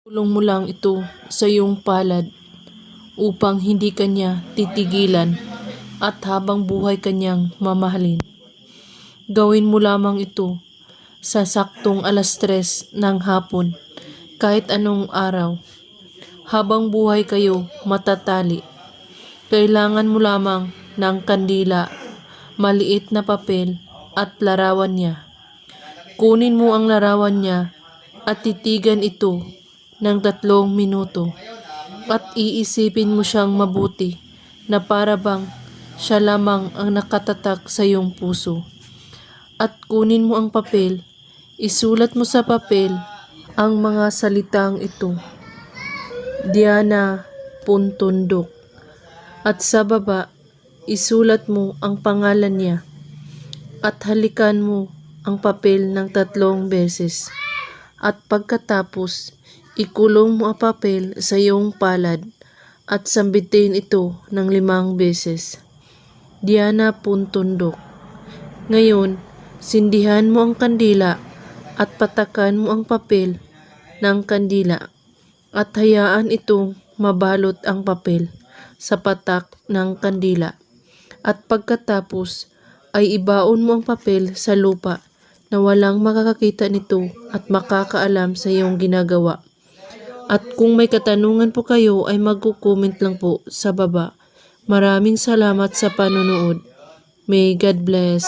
Tulong mo lang ito sa iyong palad upang hindi kanya titigilan at habang buhay kanyang mamahalin. Gawin mo lamang ito sa saktong 3:00 ng hapon kahit anong araw. Habang buhay kayo matatali, kailangan mo lamang ng kandila, maliit na papel at larawan niya. Kunin mo ang larawan niya at titigan ito ng 3 minuto at iisipin mo siyang mabuti na para bang siya lamang ang nakatatak sa iyong puso. At kunin mo ang papel, isulat mo sa papel ang mga salitang ito. Diana Puntundok. At sa baba, isulat mo ang pangalan niya at halikan mo ang papel ng 3 beses. At pagkatapos, ikulong mo ang papel sa iyong palad at sambitin ito ng 5 beses. Diana Puntundok. Ngayon, sindihan mo ang kandila at patakan mo ang papel ng kandila at hayaan itong mabalot ang papel sa patak ng kandila. At pagkatapos ay ibaon mo ang papel sa lupa na walang makakakita nito at makakaalam sa iyong ginagawa. At kung may katanungan po kayo ay magko-comment lang po sa baba. Maraming salamat sa panonood. May God bless.